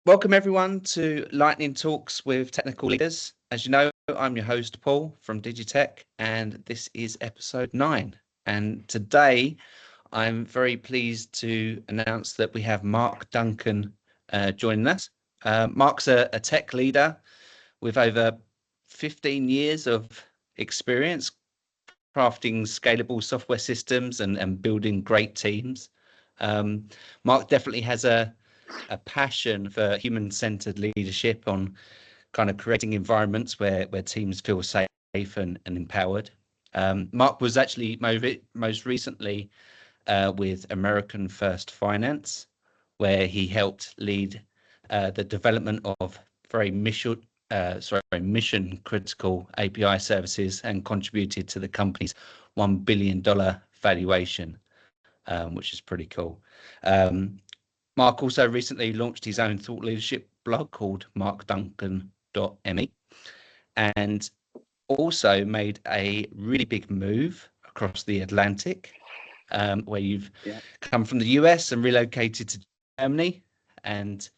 Welcome everyone to Lightning Talks with Technical Leaders. As you know, I'm your host Paul from Digitech, and this is episode 9. And today I'm very pleased to announce that we have Mark Duncan joining us. Mark's a tech leader with over 15 years of experience crafting scalable software systems and building great teams. Mark definitely has a passion for human-centered leadership on kind of creating environments where teams feel safe and empowered. Mark was actually most recently with American First Finance, where he helped lead the development of very mission critical API services and contributed to the company's $1 billion valuation, which is pretty cool. Mark also recently launched his own thought leadership blog called markduncan.me, and also made a really big move across the Atlantic, where you've come from the US and relocated to Germany, and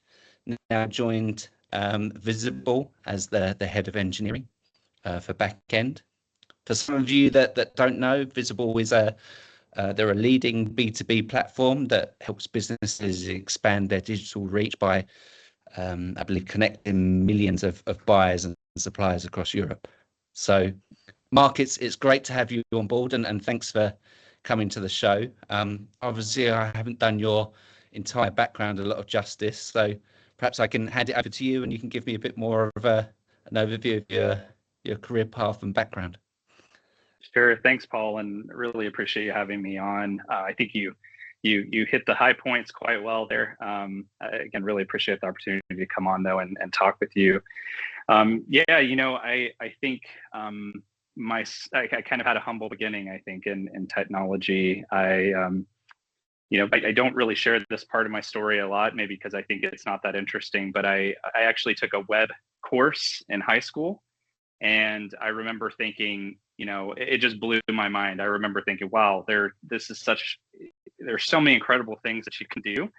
now joined Visable as the head of engineering for backend. For some of you that don't know, Visable is they're a leading B2B platform that helps businesses expand their digital reach by, I believe, connecting millions of buyers and suppliers across Europe. So, Mark, it's great to have you on board, and thanks for coming to the show. Obviously, I haven't done your entire background a lot of justice, so perhaps I can hand it over to you and you can give me a bit more of an overview of your career path and background. Sure. Thanks, Paul, and really appreciate you having me on. I think you hit the high points quite well there. Again, really appreciate the opportunity to come on though and talk with you. I think I kind of had a humble beginning. I think in technology, I don't really share this part of my story a lot, maybe because I think it's not that interesting. But I actually took a web course in high school, and I remember thinking, it just blew my mind. I remember thinking, wow, there's so many incredible things that you can do.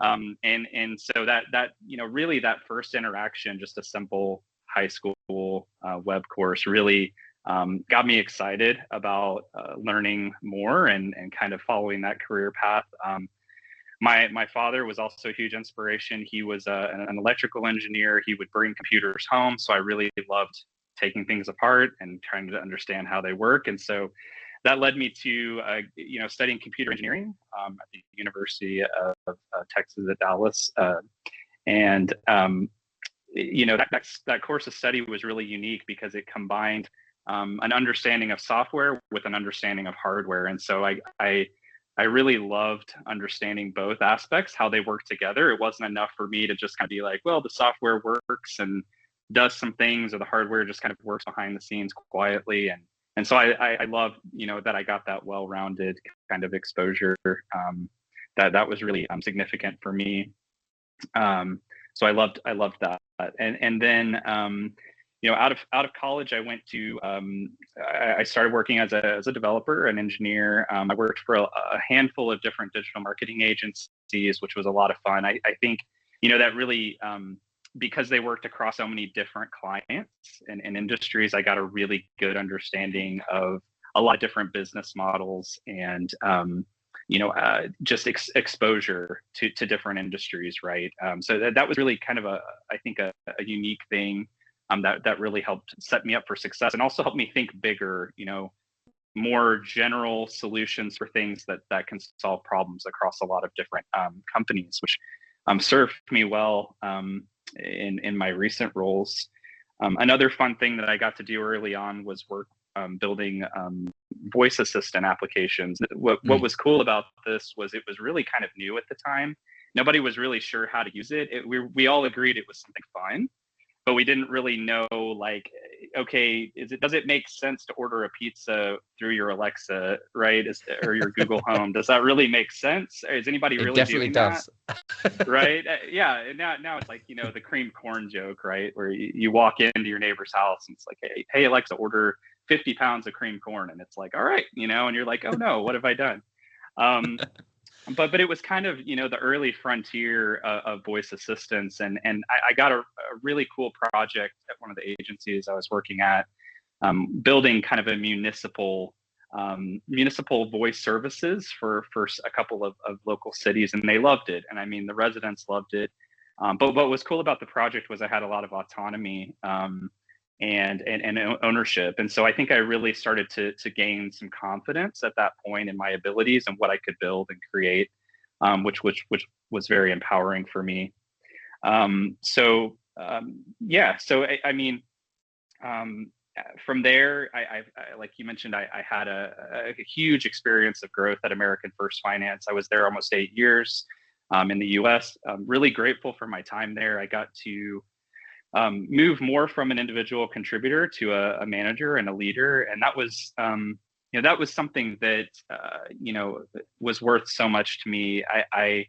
And so that really that first interaction, just a simple high school web course, really got me excited about learning more and kind of following that career path. My father was also a huge inspiration. He was an electrical engineer. He would bring computers home, so I really loved taking things apart and trying to understand how they work. And so that led me to studying computer engineering at the University of Texas at Dallas. That course of study was really unique because it combined an understanding of software with an understanding of hardware. And so I really loved understanding both aspects, how they work together. It wasn't enough for me to just kind of be like, well, the software works and does some things, or the hardware just kind of works behind the scenes quietly. And so I love, that I got that well-rounded kind of exposure. That was really significant for me. So I loved that. And then out of college, I went to I started working as a developer, an engineer. I worked for a handful of different digital marketing agencies, which was a lot of fun. I think that really because they worked across so many different clients and industries, I got a really good understanding of a lot of different business models and just exposure to different industries, right? So that was really kind of a unique thing that really helped set me up for success, and also helped me think bigger, more general solutions for things that can solve problems across a lot of different companies, which served me well in my recent roles. Another fun thing that I got to do early on was work building voice assistant applications. What was cool about this was it was really kind of new at the time. Nobody was really sure how to use it. We all agreed it was something fun, but we didn't really know, like, okay, does it make sense to order a pizza through your Alexa, right? Or your Google Home? Does that really make sense? Is anybody really doing that? Right? Yeah. And now it's like, the cream corn joke, right? Where you walk into your neighbor's house and it's like, hey Alexa, order 50 pounds of cream corn. And it's like, all right, and you're like, oh no, what have I done? But it was kind of, the early frontier of voice assistants, and I got a really cool project at one of the agencies I was working at, building kind of a municipal voice services for a couple of local cities, and they loved it. And I mean, the residents loved it. But what was cool about the project was I had a lot of autonomy, and ownership. And so I think I really started to gain some confidence at that point in my abilities and what I could build and create, which was very empowering for me. So I mean, from there, I like you mentioned, I had a huge experience of growth at American First Finance. I was there almost 8 years in the U.S. I'm really grateful for my time there. I got to move more from an individual contributor to a manager and a leader, and that was that was something that was worth so much to me. I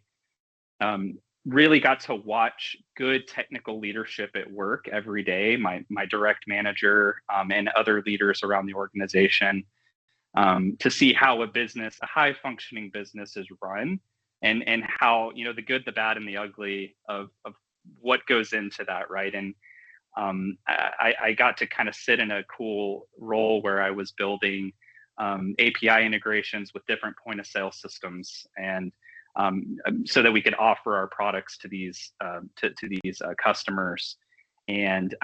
really got to watch good technical leadership at work every day. My direct manager and other leaders around the organization, to see how a high functioning business is run, and how the good, the bad, and the ugly of what goes into that, right? And I got to kind of sit in a cool role where I was building API integrations with different point of sale systems, and so that we could offer our products to these customers. And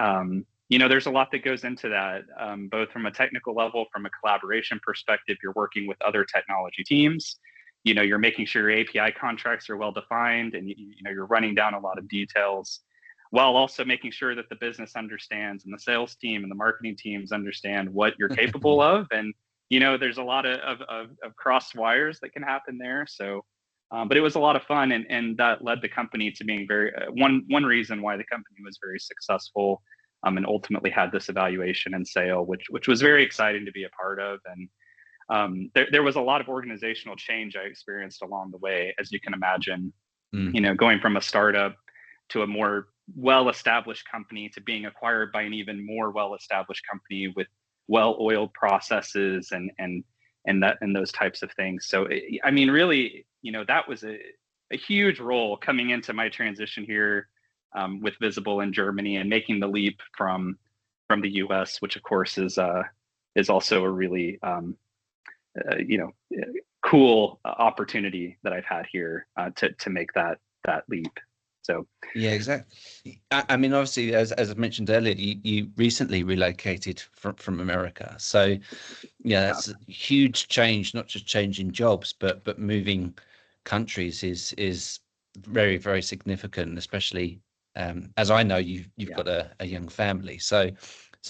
there's a lot that goes into that, both from a technical level, from a collaboration perspective. You're working with other technology teams. You're making sure your API contracts are well defined, and you're running down a lot of details, while also making sure that the business understands, and the sales team and the marketing teams understand what you're capable of. And there's a lot of cross wires that can happen there. So but it was a lot of fun, and that led the company to being very one reason why the company was very successful, and ultimately had this evaluation and sale, which was very exciting to be a part of. And there was a lot of organizational change I experienced along the way, as you can imagine. Going from a startup to a more well-established company, to being acquired by an even more well-established company with well-oiled processes and those types of things. So I mean, really, that was a huge role coming into my transition here with Visable in Germany, and making the leap from the US, which of course is also a really cool opportunity that I've had here to make that leap. So yeah, exactly. I mean, obviously, as I mentioned earlier, you recently relocated from America, so that's a huge change. Not just changing jobs, but moving countries is very, very significant, especially as I know you've got a young family. So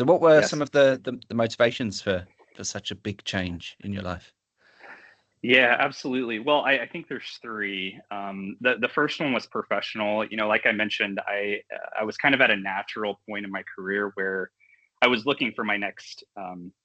what were some of the motivations for such a big change in your life? Yeah, absolutely. Well, I think there's three. The first one was professional. Like I mentioned, I was kind of at a natural point in my career where I was looking for my next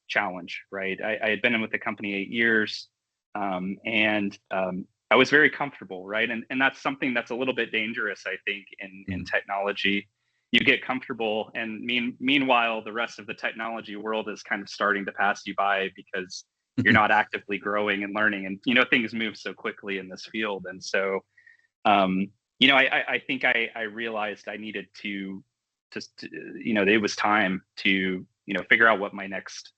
challenge, right? I had been in with the company 8 years, and I was very comfortable, right? And that's something that's a little bit dangerous, I think, in technology. You get comfortable, and meanwhile, the rest of the technology world is kind of starting to pass you by, because you're not actively growing and learning, and things move so quickly in this field. And so I think I realized I needed to it was time to figure out what my next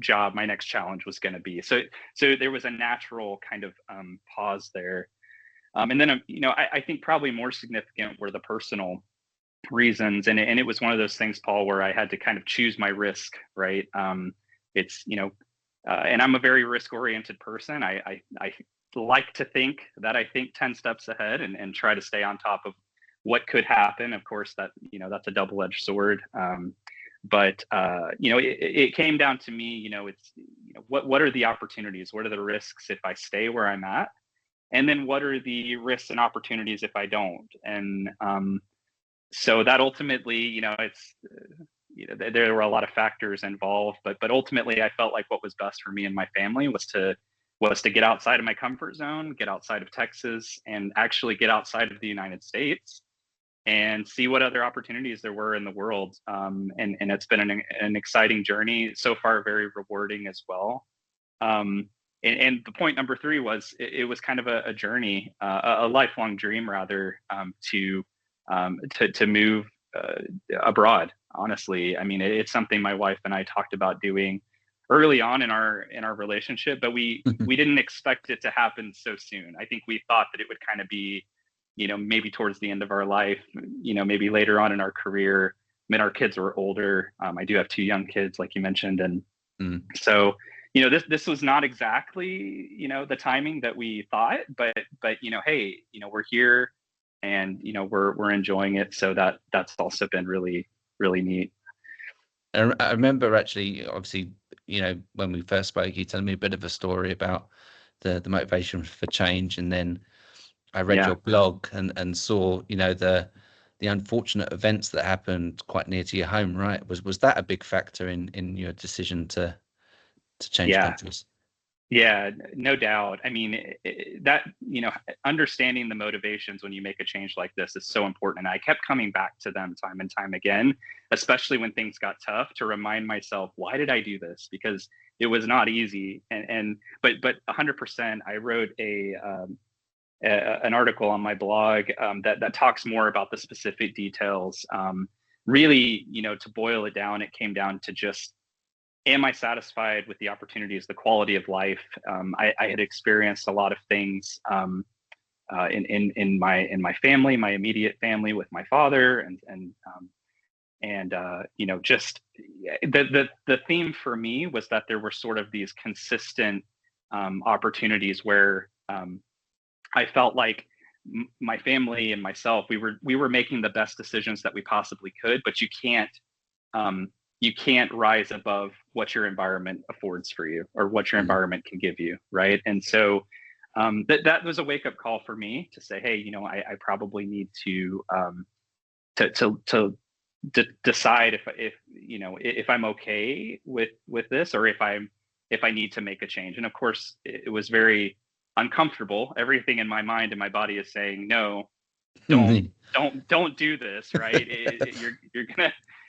job, my next challenge was going to be. So there was a natural kind of pause there, and then I think probably more significant were the personal reasons, and it was one of those things, Paul, where I had to kind of choose my risk, right? It's and I'm a very risk-oriented person. I like to think that I think 10 steps ahead, and try to stay on top of what could happen. Of course, that that's a double-edged sword. But it came down to me. It's what are the opportunities? What are the risks if I stay where I'm at? And then what are the risks and opportunities if I don't? And so that ultimately, it's there were a lot of factors involved, but ultimately I felt like what was best for me and my family was to get outside of my comfort zone, get outside of Texas, and actually get outside of the United States and see what other opportunities there were in the world. And it's been an exciting journey so far, very rewarding as well. and the point number three was it was kind of a journey, a lifelong dream rather, to move abroad. Honestly, I mean, it's something my wife and I talked about doing early on in our relationship, but we didn't expect it to happen so soon. I think we thought that it would kind of be, maybe towards the end of our life, maybe later on in our career. I mean, our kids were older. I do have 2 young kids, like you mentioned, and so this was not exactly the timing that we thought, but hey, we're here, and we're enjoying it. So that's also been really, really neat. I remember actually, obviously, when we first spoke, you telling me a bit of a story about the motivation for change, and then I read your blog and saw the unfortunate events that happened quite near to your home, right? Was that a big factor in your decision to change countries? Yeah, no doubt. I mean, that, understanding the motivations when you make a change like this is so important. And I kept coming back to them time and time again, especially when things got tough, to remind myself, why did I do this? Because it was not easy. But 100%, I wrote an article on my blog that talks more about the specific details. Really, to boil it down, it came down to just, am I satisfied with the opportunities, the quality of life? I had experienced a lot of things in my family, my immediate family, with my father, and just the theme for me was that there were sort of these consistent opportunities where I felt like my family and myself, we were making the best decisions that we possibly could, but you can't rise above what your environment affords for you, or what your environment can give you, right? And so that was a wake-up call for me to say, hey, I probably need to decide if I'm okay with this, or if I need to make a change. And of course, it was very uncomfortable. Everything in my mind and my body is saying, no, don't do this, right?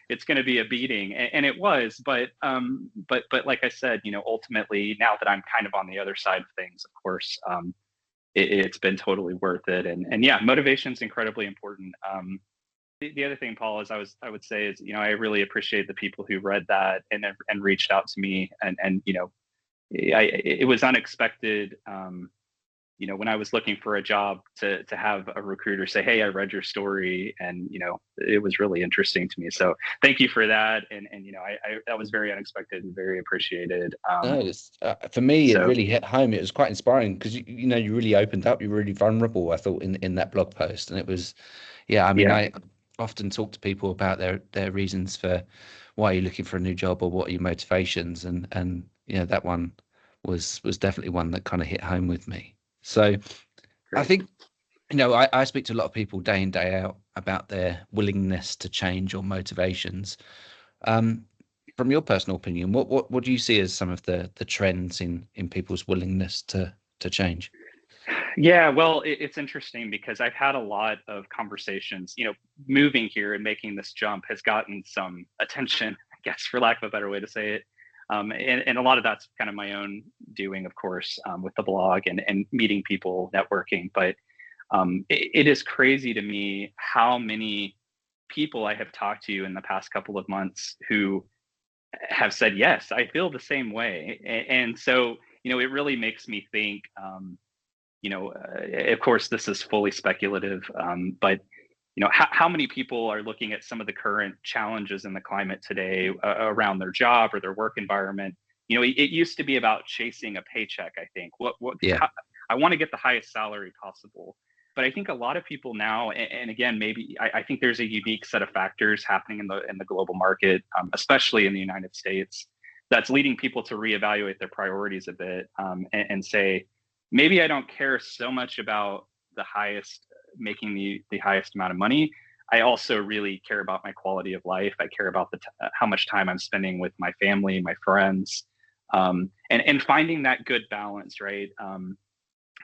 It's gonna be a beating, and it was. But like I said, ultimately, now that I'm kind of on the other side of things, of course, it's been totally worth it. And yeah, motivation is incredibly important. The other thing, Paul, is I would say is, I really appreciate the people who read that and reached out to me, and it was unexpected. When I was looking for a job, to have a recruiter say, hey, I read your story, and it was really interesting to me. So thank you for that. And I that was very unexpected and very appreciated. No, for me, it really hit home. It was quite inspiring because you really opened up. You were really vulnerable, I thought, in that blog post, and it was, I mean, I often talk to people about their reasons for why you're looking for a new job, or what are your motivations, and that one was definitely one that kind of hit home with me. So great. I think, I speak to a lot of people day in, day out about their willingness to change, or motivations. From your personal opinion, what do you see as some of the trends in people's willingness to change? Yeah, well, it's interesting because I've had a lot of conversations. Moving here and making this jump has gotten some attention, I guess, for lack of a better way to say it. And a lot of that's kind of my own doing, of course, with the blog and meeting people, networking. But it is crazy to me how many people I have talked to in the past couple of months who have said, yes, I feel the same way. And so, it really makes me think, of course, this is fully speculative, but how many people are looking at some of the current challenges in the climate today around their job or their work environment? It used to be about chasing a paycheck. I think I want to get the highest salary possible, but I think a lot of people now, and again, maybe I think there's a unique set of factors happening in the global market, especially in the United States, that's leading people to reevaluate their priorities a bit, and say, maybe I don't care so much about making the highest amount of money. I also really care about my quality of life. I care about how much time I'm spending with my family, my friends, and finding that good balance, right?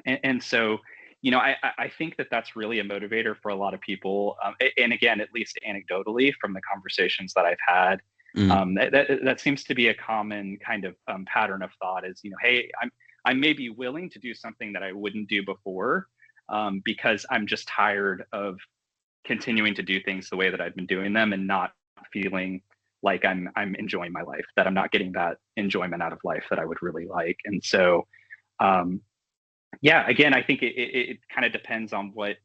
And so, I think that's really a motivator for a lot of people. And again, at least anecdotally from the conversations that I've had, that seems to be a common kind of pattern of thought is, hey, I may be willing to do something that I wouldn't do before, because I'm just tired of continuing to do things the way that I've been doing them and not feeling like I'm enjoying my life, that I'm not getting that enjoyment out of life that I would really like. And so, yeah, again, I think it kind of depends on what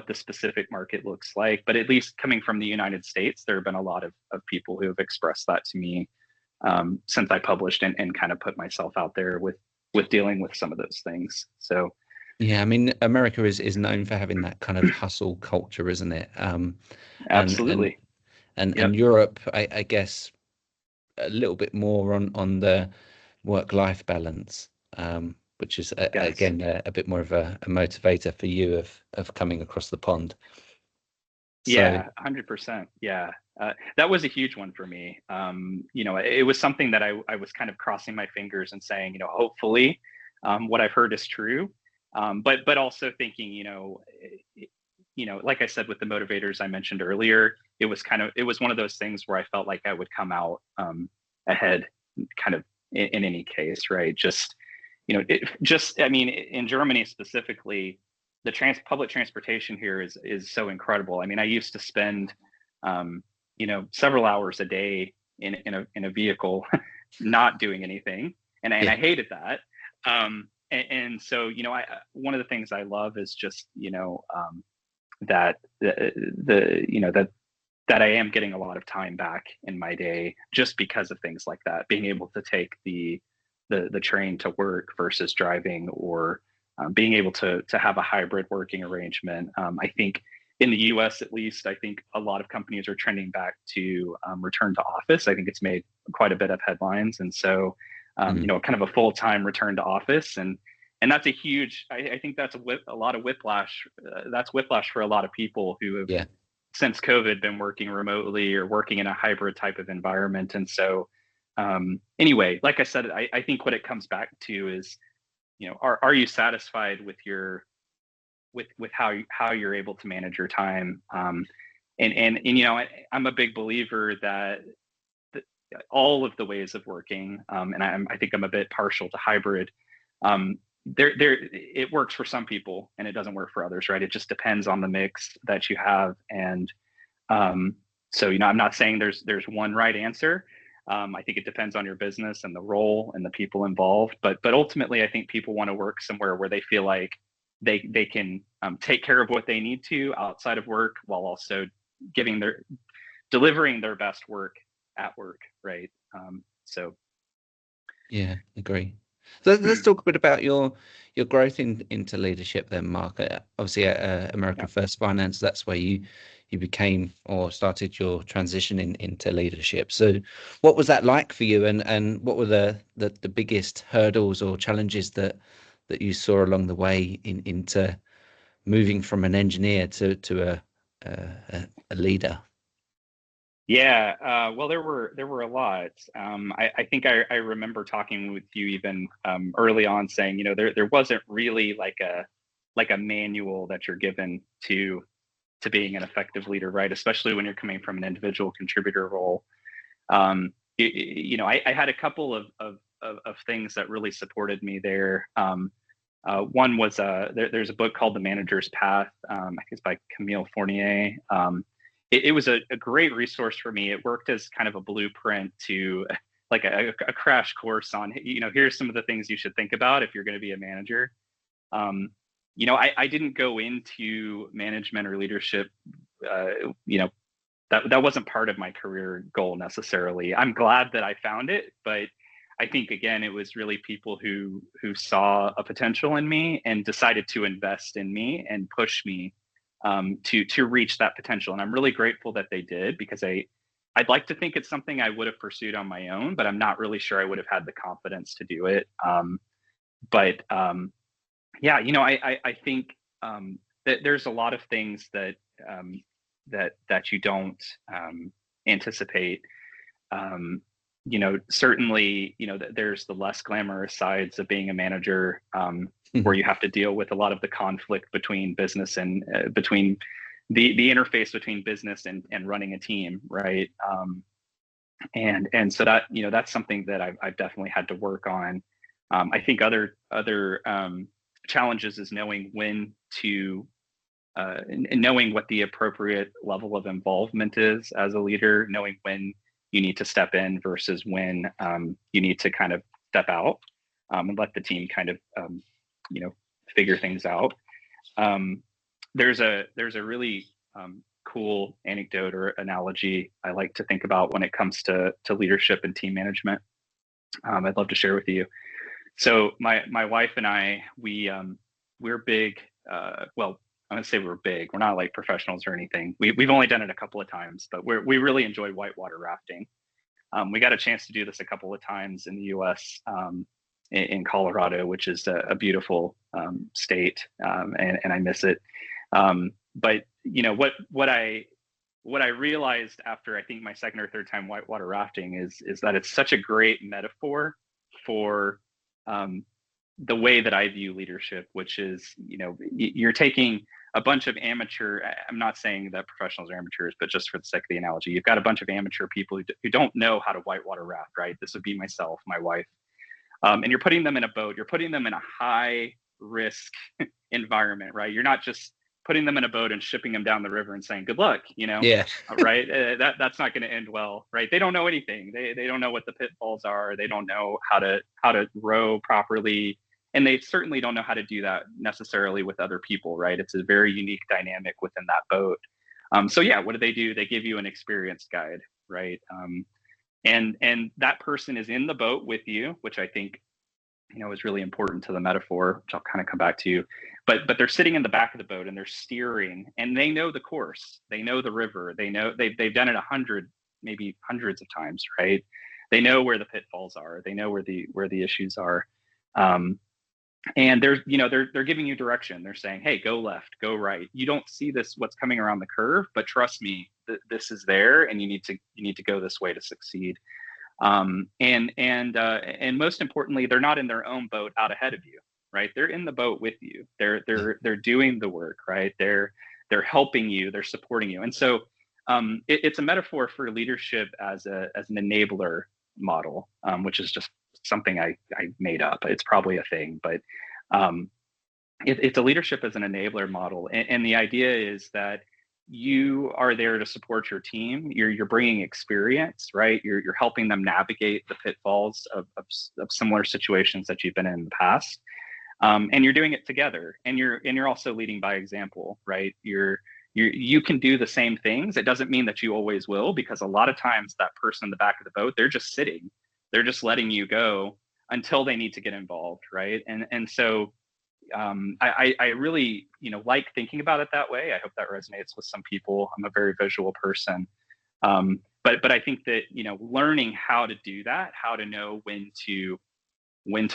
the specific market looks like. But at least coming from the United States, there have been a lot of people who have expressed that to me, since I published and kind of put myself out there with dealing with some of those things. So Yeah, I mean, America is known for having that kind of hustle culture, isn't it? And absolutely. Yep. and Europe, I guess, a little bit more on the work-life balance, which is Yes. again a bit more of a motivator for you of coming across the pond. So Yeah, 100%. Yeah. That was a huge one for me. It was something that I was kind of crossing my fingers and saying, hopefully, what I've heard is true. But also thinking, like I said, with the motivators I mentioned earlier, it was one of those things where I felt like I would come out, ahead, kind of in any case, right? I mean, in Germany specifically, the public transportation here is so incredible. I mean, I used to spend, several hours a day in a vehicle, not doing anything, and yeah, I hated that. And so, one of the things I love is just, that that I am getting a lot of time back in my day just because of things like that, being able to take the train to work versus driving, or being able to have a hybrid working arrangement. I think in the US, at least, I think a lot of companies are trending back to return to office. I think it's made quite a bit of headlines. And so, kind of a full-time return to office. And that's a huge, I think that's a lot of whiplash. That's whiplash for a lot of people who have, yeah, since COVID, been working remotely or working in a hybrid type of environment. And so, anyway, like I said, I think what it comes back to is, are you satisfied with with how you're able to manage your time? And I'm a big believer that all of the ways of working, and I think I'm a bit partial to hybrid. It works for some people and it doesn't work for others, right? It just depends on the mix that you have. And so, I'm not saying there's one right answer. I think it depends on your business and the role and the people involved. But ultimately, I think people want to work somewhere where they feel like they can take care of what they need to outside of work, while also delivering their best work at work, right? So yeah, agree. So let's talk a bit about your growth into leadership then, Mark. Obviously, at yeah. American First Finance, that's where you became or started your transition into leadership. So what was that like for you, and what were the biggest hurdles or challenges that you saw along the way into moving from an engineer to a leader? Yeah, well, there were a lot. I think I remember talking with you even early on, saying, there wasn't really like a manual that you're given to being an effective leader, right? Especially when you're coming from an individual contributor role. I had a couple of things that really supported me there. One was there's a book called The Manager's Path. I think it's by Camille Fournier. It was a great resource for me. It worked as kind of a blueprint to like a crash course on, here's some of the things you should think about if you're going to be a manager. I didn't go into management or leadership, that wasn't part of my career goal necessarily. I'm glad that I found it, but I think, again, it was really people who saw a potential in me and decided to invest in me and push me to reach that potential. And I'm really grateful that they did, because I'd like to think it's something I would have pursued on my own, but I'm not really sure I would have had the confidence to do it. But yeah, I think that there's a lot of things that you don't anticipate. Certainly, there's the less glamorous sides of being a manager, where you have to deal with a lot of the conflict between business and between the interface between business and running a team, right? And so that, that's something that I've definitely had to work on. I think other challenges is knowing when to and knowing what the appropriate level of involvement is as a leader, knowing when you need to step in versus when you need to kind of step out and let the team kind of figure things out. There's a really cool anecdote or analogy I like to think about when it comes to leadership and team management. I'd love to share with you. So my wife and I, we're big. Well, I'm gonna say we're big. We're not like professionals or anything. We've only done it a couple of times, but we really enjoy whitewater rafting. We got a chance to do this a couple of times in the U.S. In Colorado, which is a beautiful state, and I miss it. But what I realized after I think my second or third time whitewater rafting is that it's such a great metaphor for the way that I view leadership, which is, you're taking a bunch of amateur, I'm not saying that professionals are amateurs, but just for the sake of the analogy, you've got a bunch of amateur people who don't know how to whitewater raft, right? This would be myself, my wife. And you're putting them in a boat, you're putting them in a high risk environment, right? You're not just putting them in a boat and shipping them down the river and saying, good luck, Yeah. Right? That's not going to end well, right? They don't know anything. They don't know what the pitfalls are. They don't know how to row properly. And they certainly don't know how to do that necessarily with other people, right? It's a very unique dynamic within that boat. So yeah, what do? They give you an experience guide, right? And that person is in the boat with you, which I think, is really important to the metaphor, which I'll kind of come back to. But they're sitting in the back of the boat and they're steering, and they know the course, they know the river, they know they've done it 100, maybe hundreds of times, right? They know where the pitfalls are, they know where the issues are. And they're giving you direction. They're saying, hey, go left, go right. You don't see what's coming around the curve, but trust me, this is there, and you need to go this way to succeed. And most importantly, they're not in their own boat out ahead of you, right? They're in the boat with you. They're doing the work, right? They're helping you, they're supporting you. And so it's a metaphor for leadership as an enabler model, which is just something I made up. It's probably a thing, but it's a leadership as an enabler model. And the idea is that you are there to support your team. You're bringing experience, right? You're helping them navigate the pitfalls of similar situations that you've been in the past, and you're doing it together. And you're also leading by example, right? You can do the same things. It doesn't mean that you always will, because a lot of times that person in the back of the boat, they're just sitting, they're just letting you go until they need to get involved, right? And so I really, like thinking about it that way. I hope that resonates with some people. I'm a very visual person. But I think that, learning how to do that, how to know when to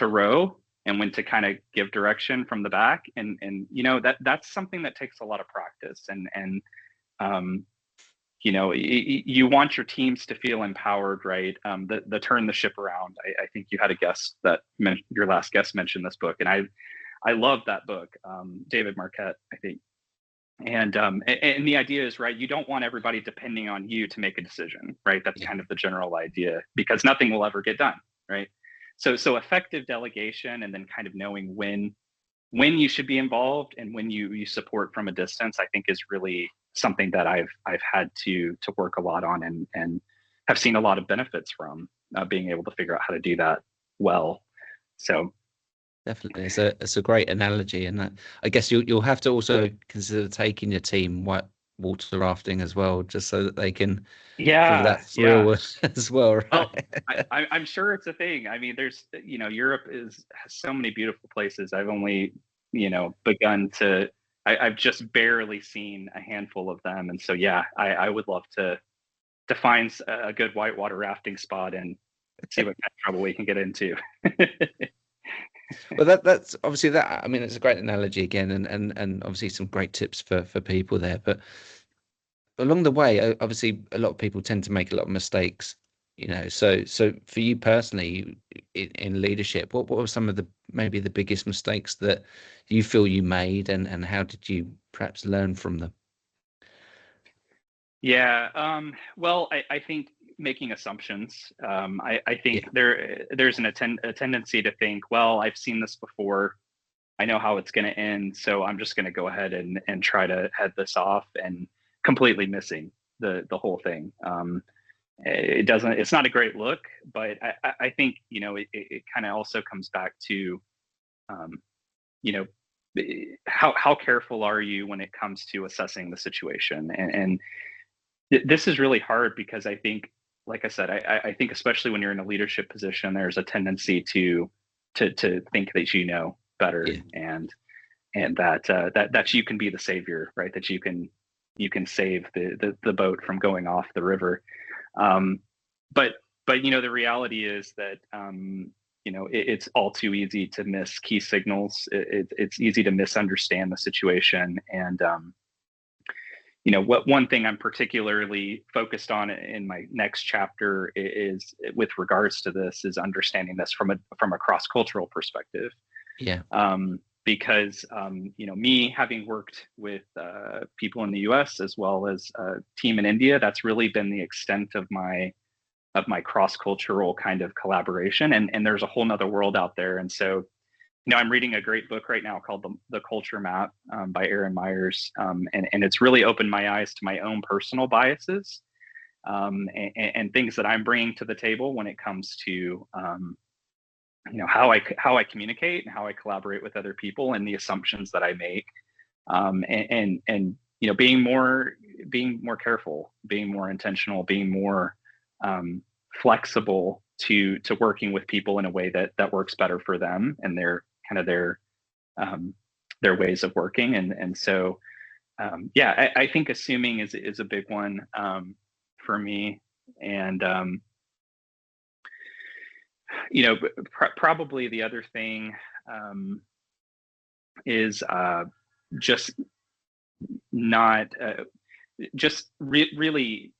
row and when to kind of give direction from the back. And that's something that takes a lot of practice. And you want your teams to feel empowered, right? The turn the ship around. I think you had a guest that your last guest mentioned this book, and I love that book, David Marquette, I think. And the idea is, right, you don't want everybody depending on you to make a decision, right? That's kind of the general idea, because nothing will ever get done, right? So effective delegation, and then kind of knowing when you should be involved and when you support from a distance, I think is really something that I've had to work a lot on, and have seen a lot of benefits from being able to figure out how to do that well. So definitely, it's a great analogy, and that, I guess you'll have to also consider taking your team whitewater rafting as well, just so that they can feel that thrill as well, right? Well, I'm sure it's a thing. I mean, there's Europe has so many beautiful places. I've only begun to. I've just barely seen a handful of them, and so yeah, I would love to find a good whitewater rafting spot and see what kind of trouble we can get into. Well, that's obviously that. I mean, it's a great analogy again, and obviously some great tips for people there. But along the way, obviously, a lot of people tend to make a lot of mistakes. So for you personally, in leadership, what were some of maybe the biggest mistakes that you feel you made, and how did you perhaps learn from them? Yeah. Well, I think making assumptions. I think there's a tendency to think, well, I've seen this before. I know how it's going to end, so I'm just going to go ahead and try to head this off, and completely missing the whole thing. It's not a great look, but I think, it kind of also comes back to, how careful are you when it comes to assessing the situation? And this is really hard because I think, like I said, I think especially when you're in a leadership position, there's a tendency to think that you know better, and that you can be the savior, right? That you can save the boat from going off the river. But the reality is that it's all too easy to miss key signals. It's easy to misunderstand the situation, and what one thing I'm particularly focused on in my next chapter is, with regards to this, is understanding this from a cross-cultural perspective. Yeah. Because me having worked with people in the US as well as a team in India, that's really been the extent of my cross-cultural kind of collaboration, and there's a whole nother world out there. And so I'm reading a great book right now called the Culture Map by Aaron Myers, and it's really opened my eyes to my own personal biases, and things that I'm bringing to the table when it comes to how I communicate and how I collaborate with other people, and the assumptions that I make, and being more careful, being more intentional, being more flexible to working with people in a way that works better for them and their ways of working. And so I think assuming is a big one for me. And probably the other thing is just not really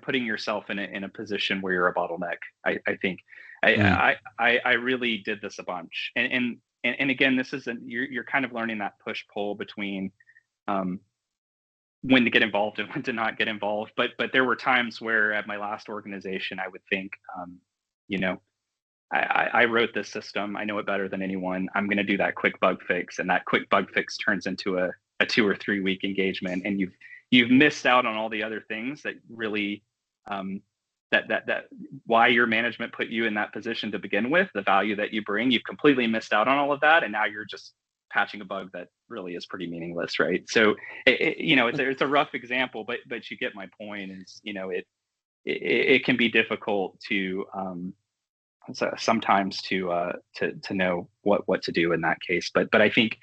putting yourself in a position where you're a bottleneck. I think I really did this a bunch, and again, this is you're kind of learning that push pull between when to get involved and when to not get involved. But there were times where at my last organization I would think, I wrote this system, I know it better than anyone, I'm going to do that quick bug fix, and that quick bug fix turns into a 2 or 3 week engagement, and you've missed out on all the other things that really that why your management put you in that position to begin with, the value that you bring. You've completely missed out on all of that, and now you're just patching a bug that really is pretty meaningless, right? So it's a rough example, but you get my point. Is it can be difficult to sometimes to know what to do in that case, but I think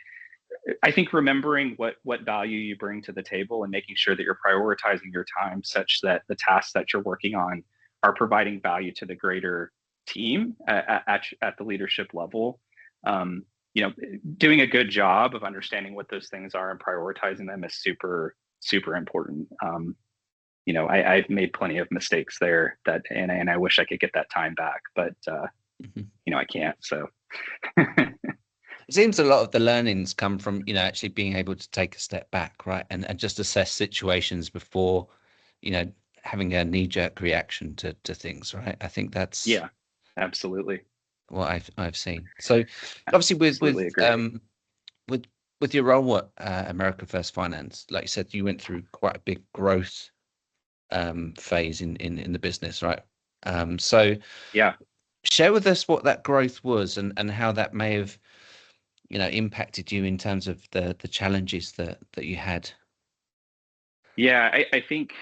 remembering what value you bring to the table, and making sure that you're prioritizing your time such that the tasks that you're working on are providing value to the greater team at the leadership level. Doing a good job of understanding what those things are and prioritizing them is super, super important. I've made plenty of mistakes there and I wish I could get that time back, but I can't. So it seems a lot of the learnings come from actually being able to take a step back, right, and just assess situations before having a knee-jerk reaction to things, right? I think that's absolutely what I've seen. So obviously with your role at America First Finance, like you said, you went through quite a big growth phase in the business, right? So share with us what that growth was and how that may have impacted you in terms of the challenges that you had. I think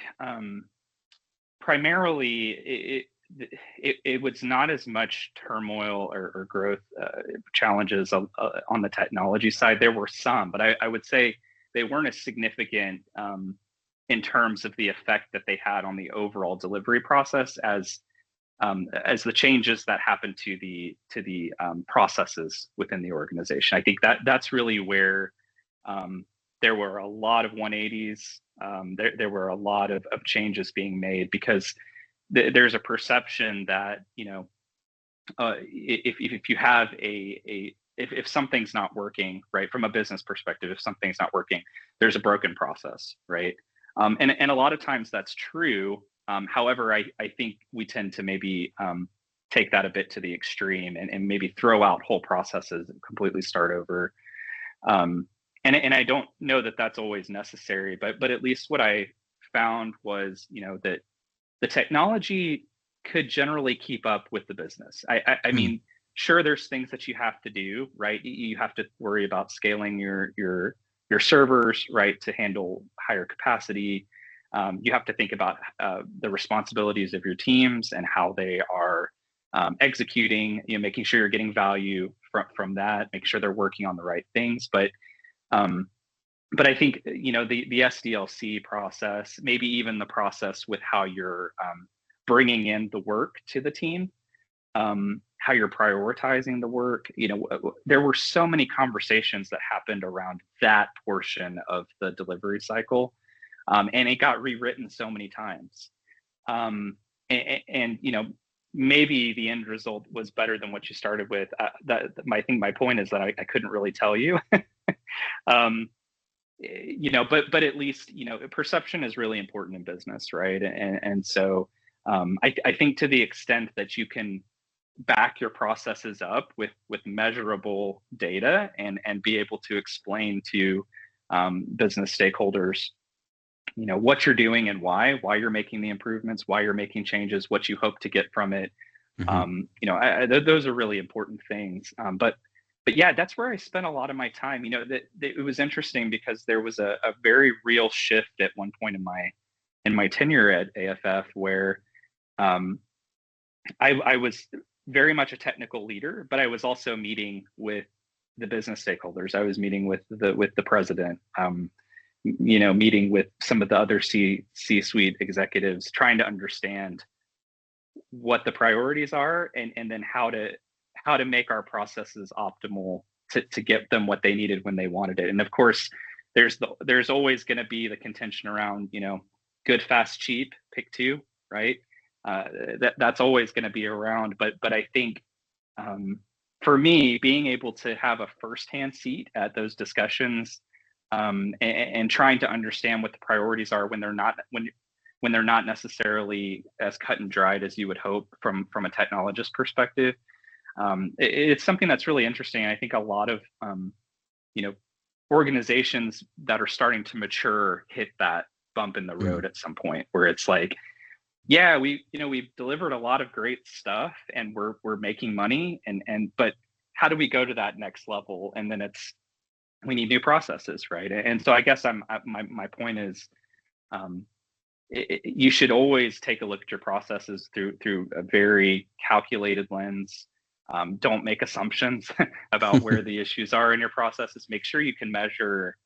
primarily it was not as much turmoil or growth challenges on the technology side. There were some, but I would say they weren't as significant in terms of the effect that they had on the overall delivery process as the changes that happened to the processes within the organization. I think that's really where there were a lot of 180s. There were a lot of changes being made because there's a perception that if you have if something's not working, right, from a business perspective, if something's not working, there's a broken process, right? And a lot of times that's true, However, I think we tend to maybe take that a bit to the extreme and maybe throw out whole processes and completely start over. And I don't know that that's always necessary, but at least what I found was, that the technology could generally keep up with the business. I mean, sure, there's things that you have to do, right? You have to worry about scaling your servers, right, to handle higher capacity. You have to think about the responsibilities of your teams and how they are executing. Making sure you're getting value from that. Make sure they're working on the right things. But I think the SDLC process, maybe even the process with how you're bringing in the work to the team, how you're prioritizing the work. There were so many conversations that happened around that portion of the delivery cycle, and it got rewritten so many times. And maybe the end result was better than what you started with. I think my point is that I couldn't really tell you. But at least perception is really important in business, right? And so I think to the extent that you can back your processes up with measurable data and be able to explain to business stakeholders what you're doing and why you're making the improvements, why you're making changes, what you hope to get from it. Those are really important things. But yeah, that's where I spent a lot of my time. It was interesting because there was a very real shift at one point in my tenure at AFF where I was very much a technical leader, but I was also meeting with the business stakeholders. I was meeting with the president, meeting with some of the other C-suite executives, trying to understand what the priorities are and then how to make our processes optimal to get them what they needed when they wanted it. And of course, there's always going to be the contention around, good, fast, cheap, pick two, right? That's always going to be around. But I think for me, being able to have a firsthand seat at those discussions and trying to understand what the priorities are when they're not necessarily as cut and dried as you would hope from a technologist perspective, it's something that's really interesting. I think a lot of organizations that are starting to mature hit that bump in the road at some point where it's like, yeah, we've delivered a lot of great stuff and we're making money but how do we go to that next level? And then we need new processes, right? And so I guess my point is, you should always take a look at your processes through a very calculated lens. Don't make assumptions about where the issues are in your processes. Make sure you can measure,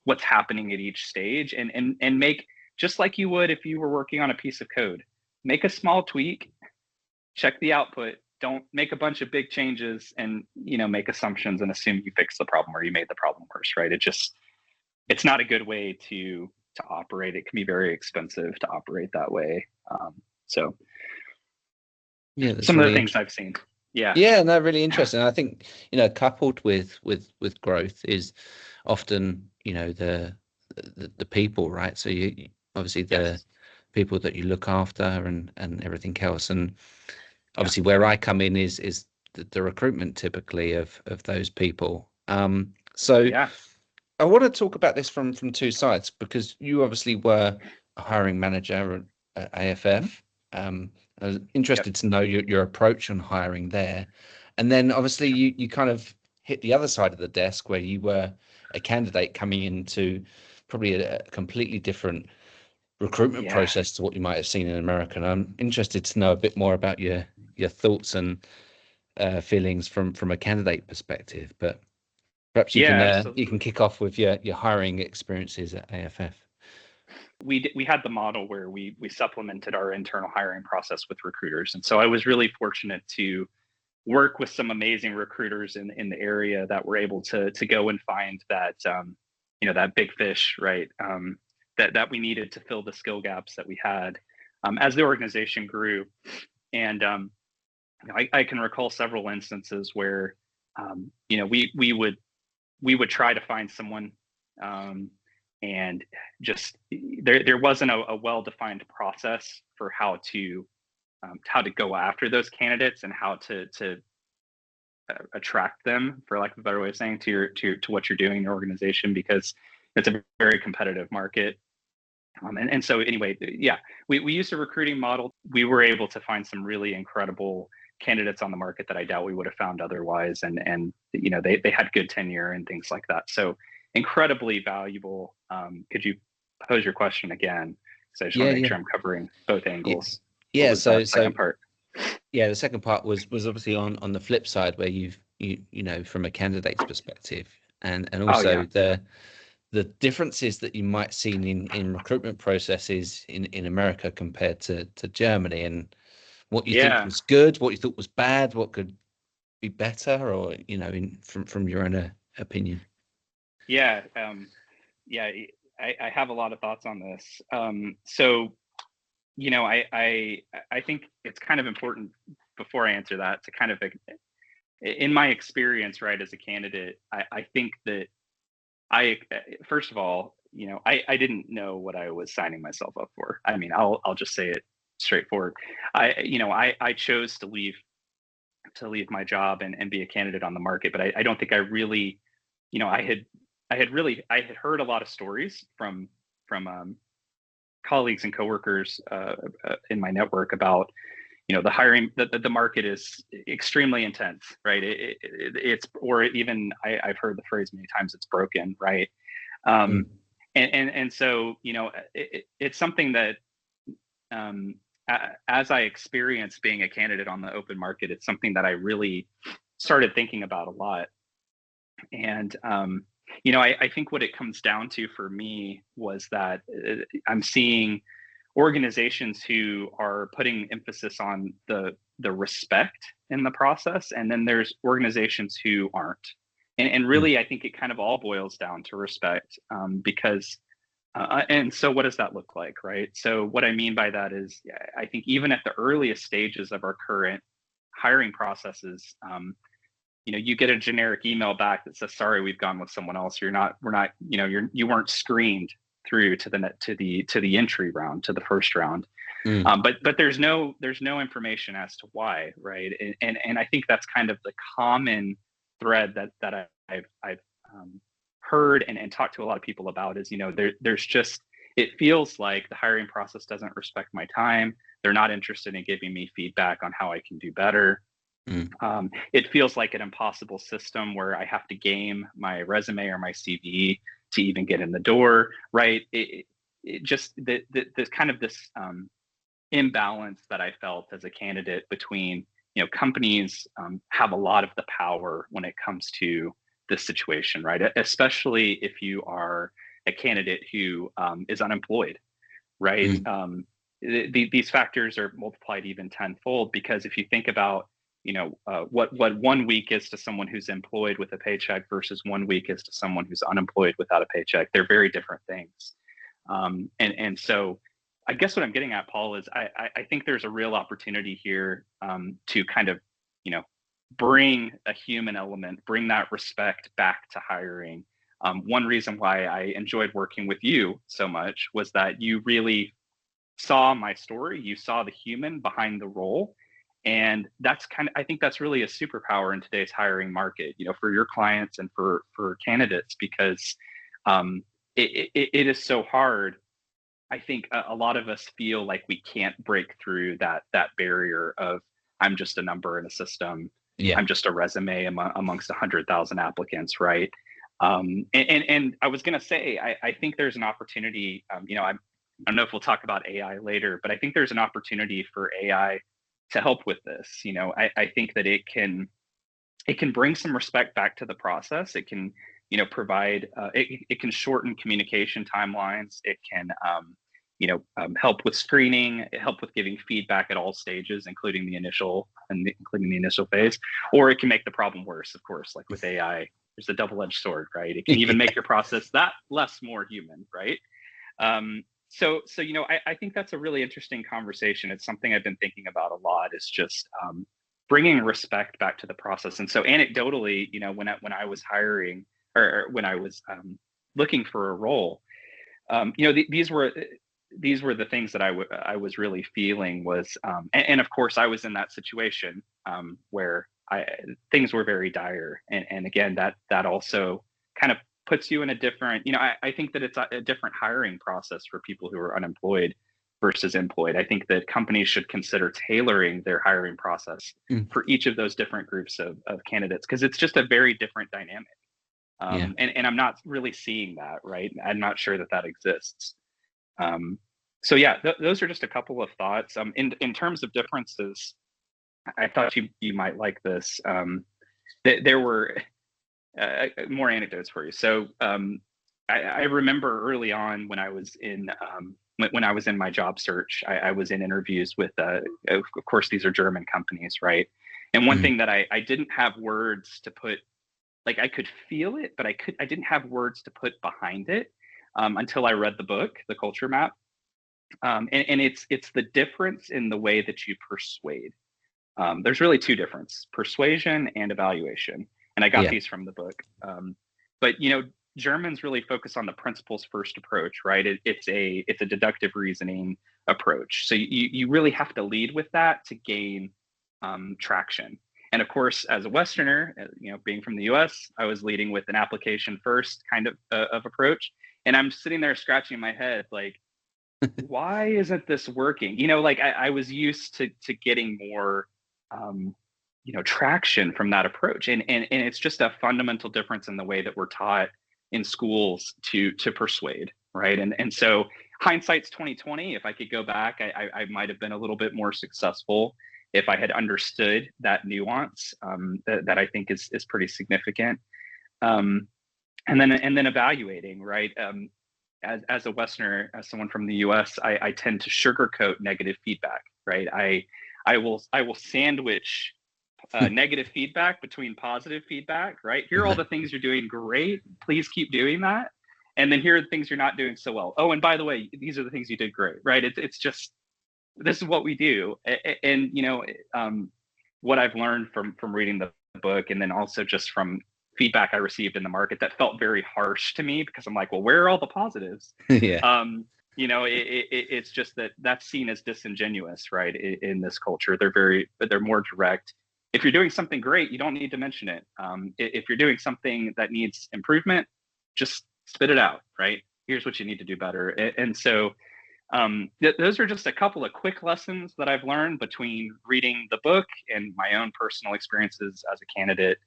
what's happening at each stage, and make, just like you would if you were working on a piece of code, make a small tweak, check the output. Don't make a bunch of big changes and make assumptions and assume you fixed the problem or you made the problem worse, right? It's not a good way to operate. It can be very expensive to operate that way. So yeah, some of the things I've seen. Yeah, no, really interesting. I think coupled with growth is often the people, right? So you obviously the people that you look after and everything else, and obviously where I come in is the recruitment typically of those people. So I want to talk about this from two sides, because you obviously were a hiring manager at AFF. I was interested to know your approach on hiring there, and then obviously you kind of hit the other side of the desk where you were a candidate coming into probably a completely different recruitment process to what you might have seen in America. And I'm interested to know a bit more about your thoughts and feelings from a candidate perspective. But perhaps you can kick off with your hiring experiences at AFF. We had the model where we supplemented our internal hiring process with recruiters, and so I was really fortunate to work with some amazing recruiters in the area that were able to go and find that that big fish, right? That we needed to fill the skill gaps that we had as the organization grew. And I can recall several instances where we would try to find someone, and just there wasn't a well-defined process for how to go after those candidates and how to attract them, for lack of a better way of saying, to what you're doing in your organization, because it's a very competitive market. And so anyway, yeah, we used a recruiting model. We were able to find some really incredible candidates on the market that I doubt we would have found otherwise. And you know, they had good tenure and things like that. So incredibly valuable. Could you pose your question again? So I just want to make sure I'm covering both angles. Yeah. So second part. Yeah, the second part was obviously on the flip side, where you know, from a candidate's perspective, and also the differences that you might see in recruitment processes in America compared to Germany, and what you think was good, what you thought was bad, what could be better, or, you know, from your own opinion. I have a lot of thoughts on this. So, you know, I think it's kind of important, before I answer that, to kind of, in my experience, right, as a candidate, I think that first of all, you know, I didn't know what I was signing myself up for. I mean, I'll just say it straightforward. I chose to leave my job and be a candidate on the market, but I don't think I really, you know, I had heard a lot of stories from colleagues and coworkers in my network about, you know, the hiring, the market is extremely intense, right? It's, or even I've heard the phrase many times, it's broken, right? And so, you know, it's something that, as I experienced being a candidate on the open market, it's something that I really started thinking about a lot. And, you know, I think what it comes down to for me was that I'm seeing organizations who are putting emphasis on the respect in the process, and then there's organizations who aren't. And really, I think it kind of all boils down to respect, because and so what does that look like, right? So what I mean by that is, I think even at the earliest stages of our current hiring processes, you know, you get a generic email back that says, sorry, we've gone with someone else. We're not, you know, you weren't screened through to the entry round, to the first round. But there's no information as to why, right? And I think that's kind of the common thread that I've heard and talked to a lot of people about, is, you know, there's just, it feels like the hiring process doesn't respect my time. They're not interested in giving me feedback on how I can do better. It feels like an impossible system where I have to game my resume or my CV to even get in the door, right? It just, the kind of this imbalance that I felt as a candidate between, you know, companies have a lot of the power when it comes to this situation, right? Especially if you are a candidate who is unemployed, right? These factors are multiplied even tenfold, because if you think about, you know, what 1 week is to someone who's employed with a paycheck versus 1 week is to someone who's unemployed without a paycheck, they're very different things. And so I guess what I'm getting at, Paul, is I think there's a real opportunity here to kind of, you know, bring a human element, bring that respect back to hiring. One reason why I enjoyed working with you so much was that you really saw my story, you saw the human behind the role. And that's kind of, I think that's really a superpower in today's hiring market, you know, for your clients and for candidates, because it is so hard. I think a lot of us feel like we can't break through that barrier of, I'm just a number in a system. Yeah. I'm just a resume amongst 100,000 applicants, right? And I was going to say, I think there's an opportunity. You know, I don't know if we'll talk about AI later, but I think there's an opportunity for AI to help with this. You know, I think that it can bring some respect back to the process. It can, you know, provide, it can shorten communication timelines. It can, you know, help with screening, help with giving feedback at all stages, including the initial phase, or it can make the problem worse, of course. Like with AI, there's a double-edged sword, right? It can even make your process that less more human, right? So, you know, I think that's a really interesting conversation. It's something I've been thinking about a lot, is just bringing respect back to the process. And so anecdotally, you know, when I was hiring, or when I was looking for a role, these were the things that I was really feeling was, and of course I was in that situation where things were very dire, and again that also kind of puts you in a different, I think that it's a different hiring process for people who are unemployed versus employed. I think that companies should consider tailoring their hiring process for each of those different groups of candidates, because it's just a very different dynamic. And I'm not really seeing that, right? I'm not sure that exists. So yeah, those are just a couple of thoughts. In terms of differences, I thought you might like this. There were more anecdotes for you. So I remember early on when I was in my job search, I was in interviews with, of course, these are German companies, right? And one thing that I didn't have words to put, like I could feel it, but I didn't have words to put behind it until I read the book, The Culture Map. And it's the difference in the way that you persuade. There's really two differences: persuasion and evaluation. And I got these from the book. But Germans really focus on the principles first approach, right? It's a deductive reasoning approach. So you really have to lead with that to gain traction. And of course, as a Westerner, being from the US, I was leading with an application first kind of approach. And I'm sitting there scratching my head like, why isn't this working? Like I was used to getting more traction from that approach. And it's just a fundamental difference in the way that we're taught in schools to persuade, right? And so hindsight's 2020. If I could go back, I might have been a little bit more successful if I had understood that nuance that I think is pretty significant. And then evaluating, right? As a Westerner, as someone from the US, I tend to sugarcoat negative feedback, right? I will sandwich negative feedback between positive feedback, right? Here are all the things you're doing great. Please keep doing that. And then here are the things you're not doing so well. Oh, and by the way, these are the things you did great, right? It's just, this is what we do. And what I've learned from reading the book, and then also just from feedback I received in the market that felt very harsh to me, because I'm like, well, where are all the positives? It's just that's seen as disingenuous, right? In this culture, they're more direct. If you're doing something great, you don't need to mention it. If you're doing something that needs improvement, just spit it out, right? Here's what you need to do better. And so those are just a couple of quick lessons that I've learned between reading the book and my own personal experiences as a candidate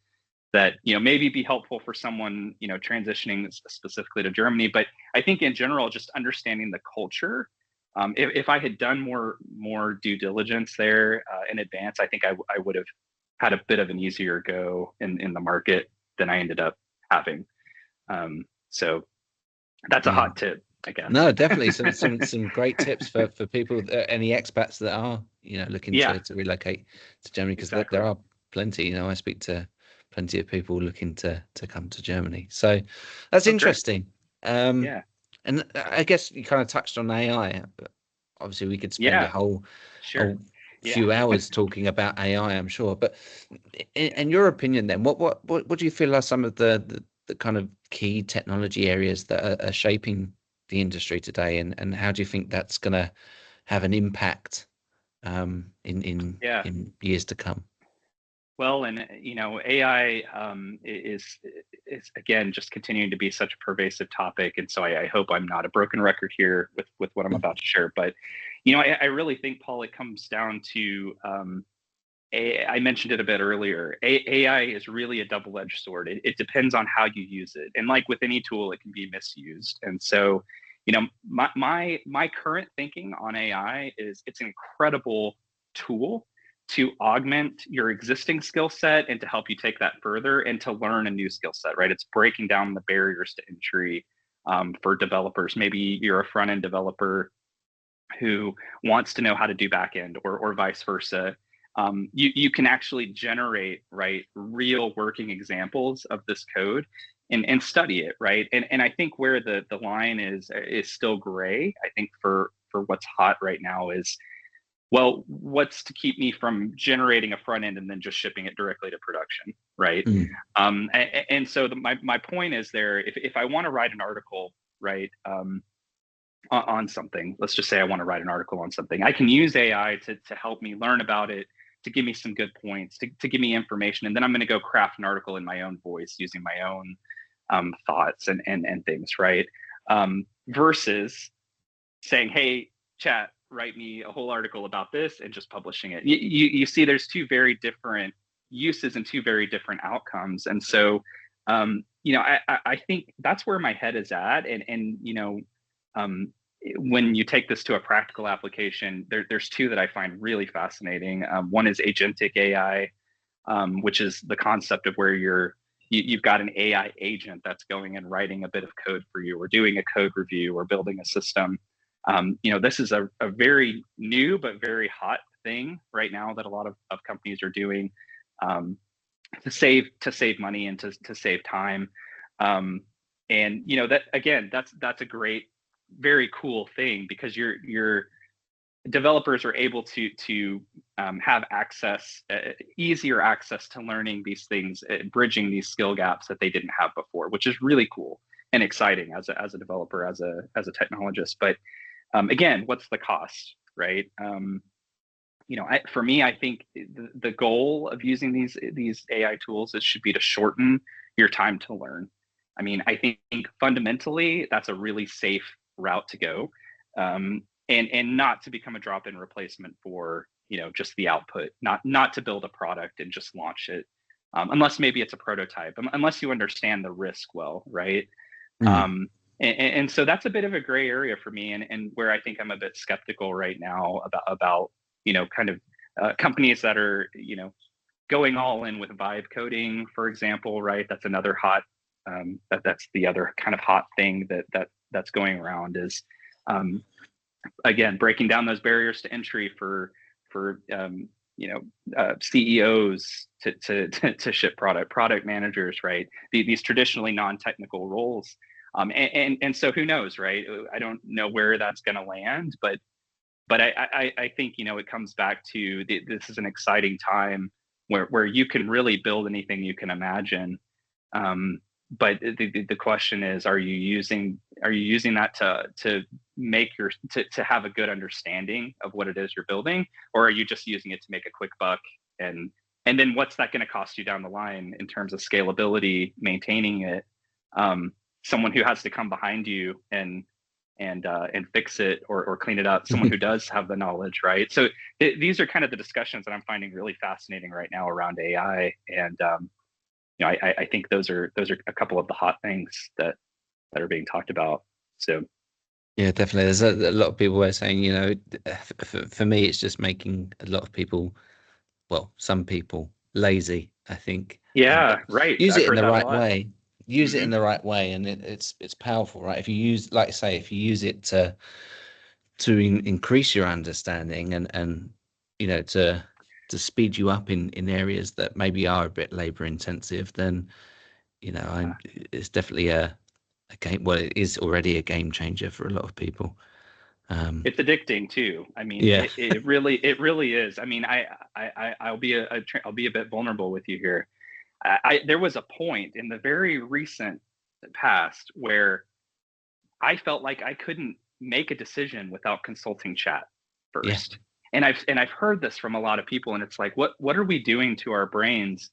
that maybe be helpful for someone transitioning specifically to Germany. But I think in general, just understanding the culture. If I had done more due diligence there in advance, I think I would have had a bit of an easier go in the market than I ended up having. So that's a hot tip, I guess. No, definitely some great tips for people, any expats that are looking to relocate to Germany, because there are plenty. I speak to plenty of people looking to come to Germany. So that's interesting. And I guess you kind of touched on AI. Obviously, we could spend a whole few hours talking about AI, I'm sure. But in your opinion, then, what do you feel are some of the kind of key technology areas that are shaping the industry today, and how do you think that's going to have an impact in years to come? Well, and AI is again just continuing to be such a pervasive topic, and so I hope I'm not a broken record here with what I'm about to share. But I really think, Paul, it comes down to I mentioned it a bit earlier. AI is really a double-edged sword. It depends on how you use it, and like with any tool, it can be misused. And so, my current thinking on AI is it's an incredible tool to augment your existing skill set and to help you take that further and to learn a new skill set, right? It's breaking down the barriers to entry for developers. Maybe you're a front-end developer who wants to know how to do back-end, or vice versa. You can actually generate, right, real working examples of this code and study it, right? And I think where the line is still gray. I think for what's hot right now is, well, what's to keep me from generating a front end and then just shipping it directly to production, right? And so my point is there, if I want to write an article, right, on something. Let's just say I want to write an article on something. I can use AI to help me learn about it, to give me some good points, to give me information. And then I'm going to go craft an article in my own voice using my own thoughts and things, right? Versus saying, hey, chat, write me a whole article about this and just publishing it. You see, there's two very different uses and two very different outcomes. And so, I think that's where my head is at. And when you take this to a practical application, there's two that I find really fascinating. One is agentic AI, which is the concept of where you've got an AI agent that's going and writing a bit of code for you, or doing a code review, or building a system. This is a very new but very hot thing right now that a lot of companies are doing to save money and to save time. That again, that's a great, very cool thing, because your developers are able to have access, easier access to learning these things, bridging these skill gaps that they didn't have before, which is really cool and exciting as a developer, as a technologist. But again, what's the cost, right? For me, I think the goal of using these AI tools should be to shorten your time to learn. I mean, I think fundamentally that's a really safe route to go, and not to become a drop-in replacement for just the output, not to build a product and just launch it, unless maybe it's a prototype, unless you understand the risk well, right? And so that's a bit of a gray area for me, and where I think I'm a bit skeptical right now about kind of companies that are going all in with vibe coding, for example, right? That's another hot that's the other kind of hot thing that's going around, is again, breaking down those barriers to entry for CEOs to ship product managers, right? These traditionally non-technical roles. And so who knows, right? I don't know where that's going to land, but I think it comes back to this is an exciting time where you can really build anything you can imagine. But the question is, are you using that to make to have a good understanding of what it is you're building, or are you just using it to make a quick buck? And then what's that going to cost you down the line in terms of scalability, maintaining it? Someone who has to come behind you and fix it or clean it up, someone who does have the knowledge, right? So these are kind of the discussions that I'm finding really fascinating right now around AI, and I think those are a couple of the hot things that are being talked about. So yeah, definitely. There's a lot of people who are saying, for me, it's just making a lot of people, well, some people lazy, I think. yeah, right. Use I've it in heard the that a right lot. way. Use it in Mm-hmm. the right way, and it's powerful, right? If you use, like I say, if you use it to increase your understanding and to speed you up in areas that maybe are a bit labor intensive, then it's definitely a game. Well, it is already a game changer for a lot of people. It's addicting too. I mean, Yeah. it really is. I mean, I'll be I'll be a bit vulnerable with you here. There was a point in the very recent past where I felt like I couldn't make a decision without consulting chat Yeah. first. And I've heard this from a lot of people, and it's like, what are we doing to our brains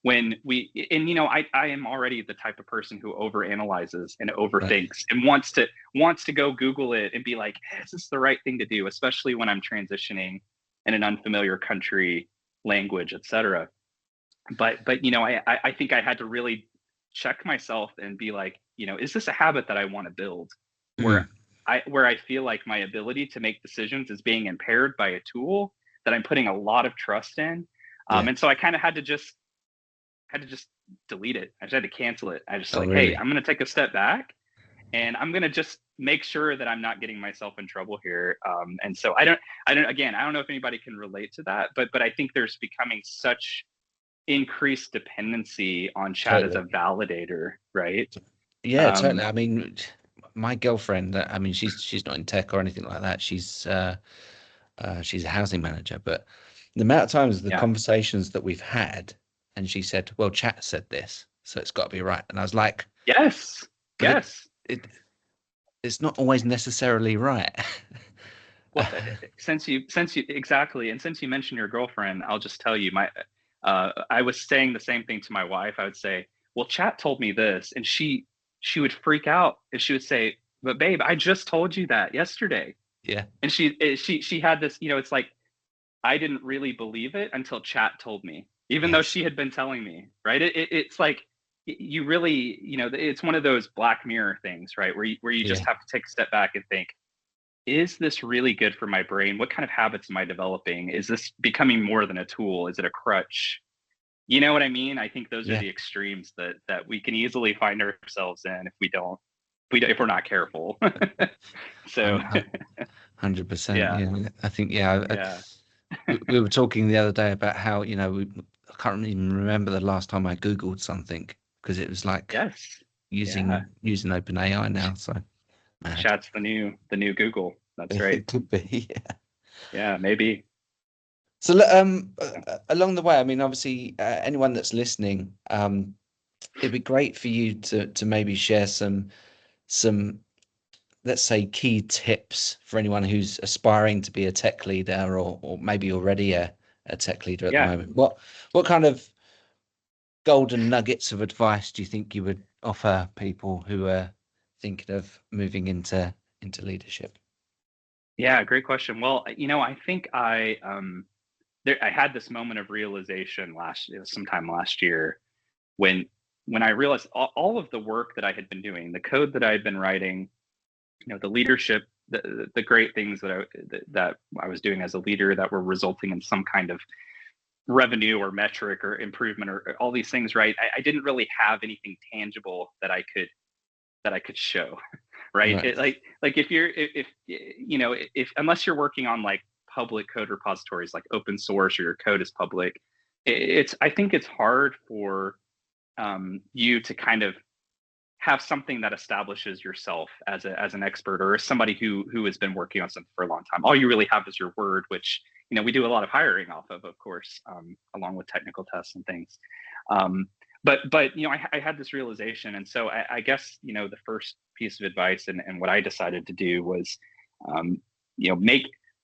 when I am already the type of person who overanalyzes and overthinks and wants to go Google it and be like, hey, is this the right thing to do? Especially when I'm transitioning in an unfamiliar country, language, etc. But I think I had to really check myself and be like, is this a habit that I want to build, where I feel like my ability to make decisions is being impaired by a tool that I'm putting a lot of trust in. And so I kind of had to just delete it. I just had to cancel it. I just hey, I'm going to take a step back, and I'm going to just make sure that I'm not getting myself in trouble here. And so I don't know if anybody can relate to that, but I think there's becoming such increased dependency on chat as a validator, right? Yeah, totally. I mean, my girlfriend, I mean, she's not in tech or anything like that. She's a housing manager, but the amount of times the conversations that we've had, and she said, well, chat said this, so it's got to be right. And I was like, yes. It's it's not always necessarily right. Well, since you exactly, and since you mentioned your girlfriend, I'll just tell you I was saying the same thing to my wife. I would say, well, chat told me this, and she would freak out and she would say, but babe, I just told you that yesterday. Yeah. And she had this, it's like I didn't really believe it until chat told me, even though Yes. she had been telling me, right? It's like you really, it's one of those Black Mirror things, right? Where you just have to take a step back and think, is this really good for my brain? What kind of habits am I developing? Is this becoming more than a tool? Is it a crutch? You know what I mean? I think those are Yeah. the extremes that we can easily find ourselves in if we're not careful. So 100%. yeah, Yeah. I think, yeah, we were talking the other day about how, I can't even remember the last time I Googled something, because it was like yes, yeah. using OpenAI now. So mad. Chat's the new Google. That's right. It could be. Yeah. Yeah, maybe. So along the way, I mean, obviously, anyone that's listening, it'd be great for you to maybe share some, let's say, key tips for anyone who's aspiring to be a tech leader, or maybe already a tech leader at the Yeah. moment. What kind of golden nuggets of advice do you think you would offer people who are thinking of moving into leadership? Yeah, great question. Well, I think I had this moment of realization sometime last year when I realized all of the work that I had been doing, the code that I had been writing, the leadership, the great things that I was doing as a leader that were resulting in some kind of revenue or metric or improvement or all these things, right? I didn't really have anything tangible that I could show, right? Right. Like if unless you're working on like public code repositories like open source or your code is public, I think it's hard for you to kind of have something that establishes yourself as an expert or as somebody who has been working on something for a long time. All you really have is your word, which we do a lot of hiring off of course, along with technical tests and things. But I had this realization, and so I guess the first piece of advice and what I decided to do was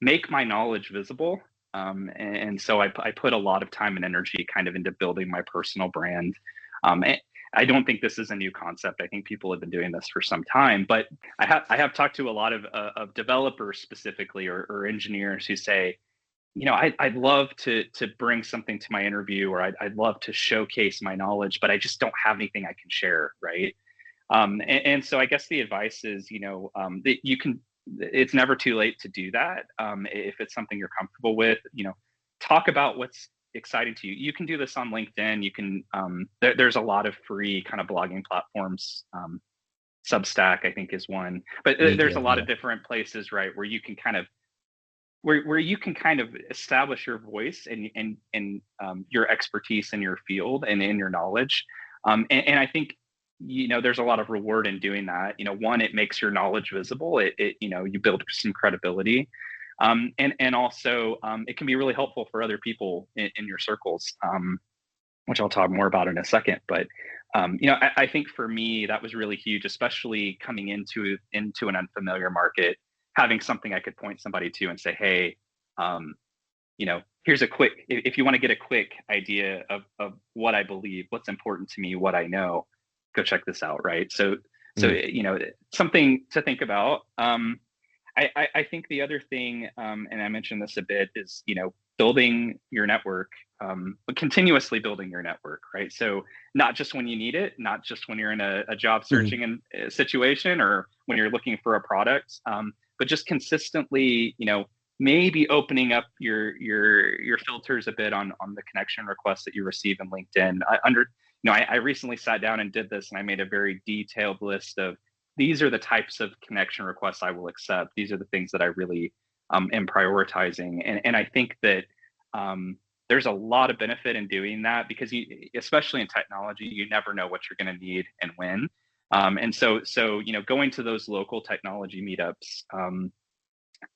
make my knowledge visible. And so I put a lot of time and energy kind of into building my personal brand. And I don't think this is a new concept. I think people have been doing this for some time, but I have talked to a lot of developers specifically or engineers who say, I'd love to bring something to my interview, or I'd love to showcase my knowledge, but I just don't have anything I can share, right? And so I guess the advice is, that you can. It's never too late to do that. If it's something you're comfortable with, talk about what's exciting to you. You can do this on LinkedIn. You can. There's a lot of free kind of blogging platforms. Substack, I think, is one, but there's a lot of different places, right, where you can kind of establish your voice and your expertise in your field and in your knowledge. And I think, there's a lot of reward in doing that. One, it makes your knowledge visible. You build some credibility. And also it can be really helpful for other people in your circles, which I'll talk more about in a second. But I think for me, that was really huge, especially coming into an unfamiliar market, having something I could point somebody to and say, hey, here's if you want to get a quick idea of what I believe, what's important to me, what I know, go check this out. Right. So, something to think about. I think the other thing, and I mentioned this a bit, is, building your network, but continuously building your network, right? So not just when you need it, not just when you're in a job searching situation or when you're looking for a product, but just consistently, maybe opening up your filters a bit on the connection requests that you receive in LinkedIn. I recently sat down and did this, and I made a very detailed list of, these are the types of connection requests I will accept. These are the things that I really am prioritizing. And I think that there's a lot of benefit in doing that, because especially in technology, you never know what you're going to need and when. And so going to those local technology meetups,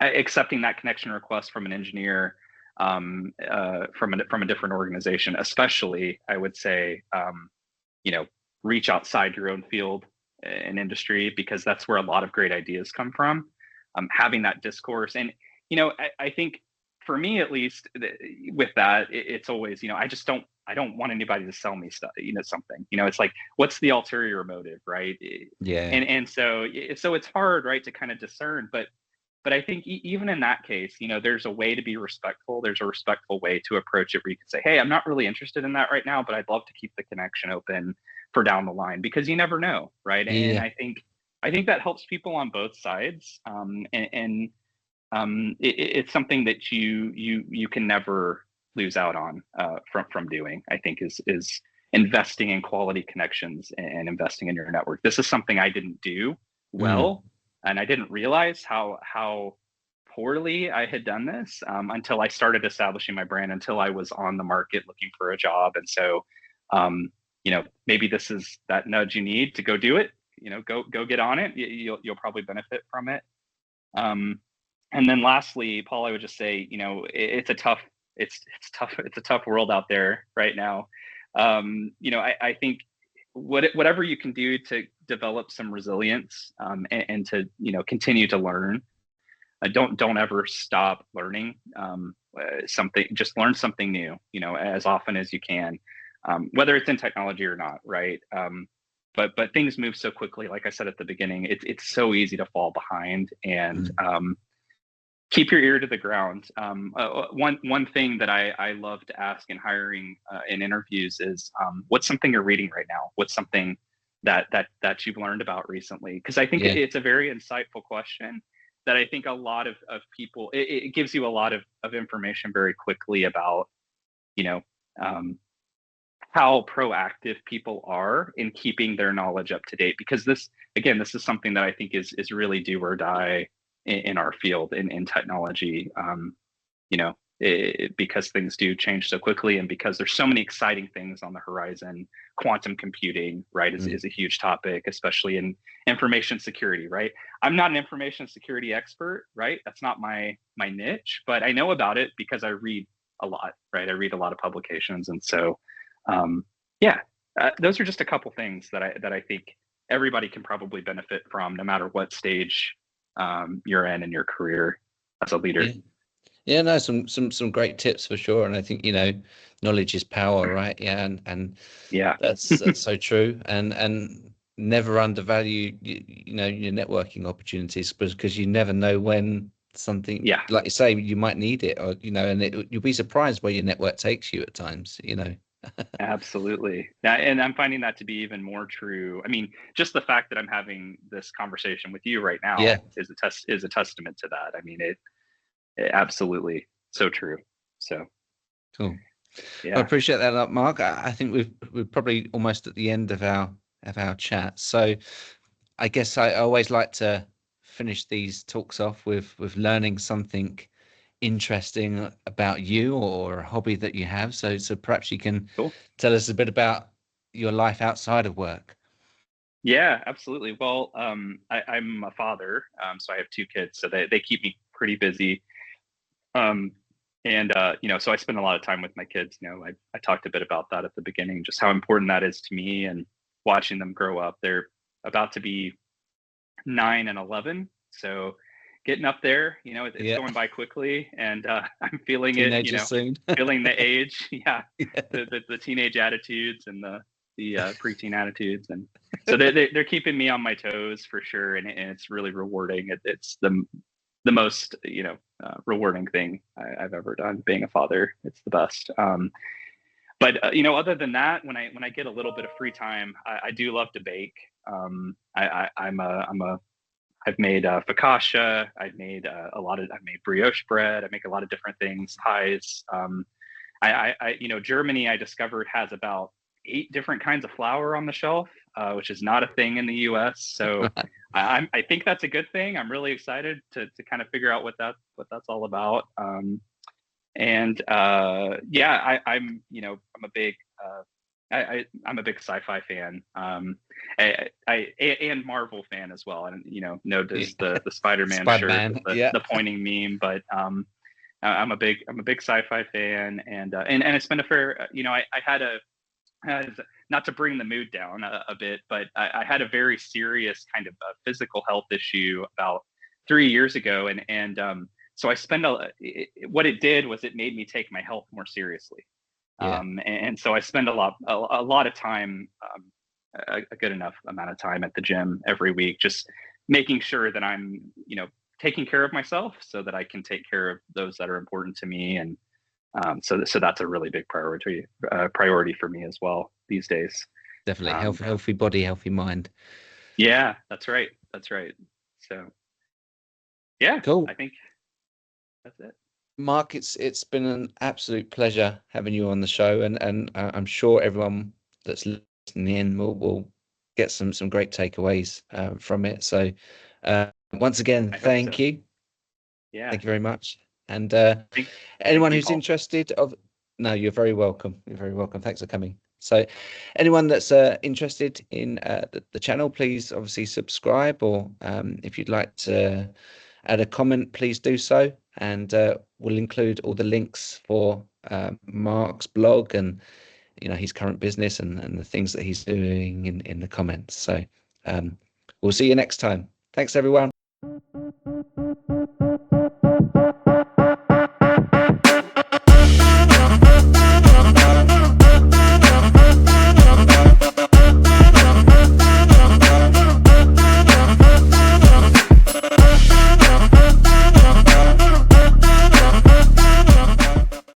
accepting that connection request from an engineer, from a different organization, especially, I would say, reach outside your own field. in industry, because that's where a lot of great ideas come from. Having that discourse, and I think for me at least, with that, it's always, I don't want anybody to sell me stuff, something. It's like, what's the ulterior motive, right? Yeah. And so it's hard, right, to kind of discern, but I think even in that case, there's a way to be respectful. There's a respectful way to approach it where you can say, hey, I'm not really interested in that right now, but I'd love to keep the connection open for down the line, because you never know, right? Yeah. And I think that helps people on both sides. It's something that you can never lose out on from doing. I think is investing in quality connections and investing in your network. This is something I didn't do well. And I didn't realize how poorly I had done this until I started establishing my brand, until I was on the market looking for a job. And so, maybe this is that nudge you need to go do it. Go get on it. You'll probably benefit from it. And then lastly, Paul, I would just say, it's a tough world out there right now. I think whatever you can do to develop some resilience and to continue to learn. Don't ever stop learning something. Just learn something new, as often as you can, whether it's in technology or not, right? But things move so quickly. Like I said at the beginning, it's so easy to fall behind, and keep your ear to the ground. One thing that I love to ask in hiring in interviews is, what's something you're reading right now? What's something that you've learned about recently? Because I think it's a very insightful question that I think a lot of people, it gives you a lot of information very quickly about, how proactive people are in keeping their knowledge up to date. Because this is something that I think is really do or die in our field, in technology, because things do change so quickly, and because there's so many exciting things on the horizon. Quantum computing, right, is a huge topic, especially in information security, right? I'm not an information security expert, right? That's not my niche, but I know about it because I read a lot, right? I read a lot of publications. And so, those are just a couple things that I think everybody can probably benefit from, no matter what stage you're in your career as a leader. Yeah, no, some great tips for sure. And I think, knowledge is power, right? Yeah. And that's so true. And never undervalue, your networking opportunities, because you never know when something, like you say, you might need it, or, and you'll be surprised where your network takes you at times, Absolutely. And I'm finding that to be even more true. I mean, just the fact that I'm having this conversation with you right now is a testament to that. I mean, it absolutely so true. So cool. I appreciate that, Mark. I think we're probably almost at the end of our chat. So I guess I always like to finish these talks off with learning something interesting about you, or a hobby that you have. So perhaps you can tell us a bit about your life outside of work. Yeah, absolutely. Well, I'm a father, so I have 2 kids, so they keep me pretty busy. So I spend a lot of time with my kids. I talked a bit about that at the beginning, just how important that is to me, and watching them grow up. They're about to be 9 and 11, so getting up there, it's going by quickly, and I'm feeling Teenagers soon. feeling the age, the teenage attitudes and the preteen attitudes, and so they're keeping me on my toes for sure, and it's really rewarding. It's the most rewarding thing I've ever done, being a father. It's the best. But other than that, when I get a little bit of free time, I do love to bake. I've made focaccia. I've made brioche bread. I make a lot of different things, pies. Germany, I discovered, has about 8 different kinds of flour on the shelf, which is not a thing in the U.S. So I think that's a good thing. I'm really excited to kind of figure out what that's all about. I'm a big sci-fi fan, and Marvel fan as well. And notice the Spider-Man shirt, the pointing meme. But I'm a big sci-fi fan, and I spent a fair. not to bring the mood down a bit, but I had a very serious kind of physical health issue about 3 years ago, and so I spend what it did was it made me take my health more seriously. Yeah. And so I spend a lot of time, a good enough amount of time at the gym every week, just making sure that I'm, taking care of myself so that I can take care of those that are important to me. And so that's a really big priority for me as well these days. Definitely. Healthy body, healthy mind. Yeah, that's right. So yeah, Cool. I think that's it. Mark, it's been an absolute pleasure having you on the show, and I'm sure everyone that's listening in will get some great takeaways from it. So once again, thank you. Yeah, thank you very much. And thank anyone you, who's Paul. interested no, you're very welcome. You're very welcome. Thanks for coming. So anyone that's interested in the channel, please obviously subscribe, or if you'd like to add a comment, please do so, and we'll include all the links for Mark's blog and his current business and the things that he's doing in the comments. So we'll see you next time. Thanks, everyone.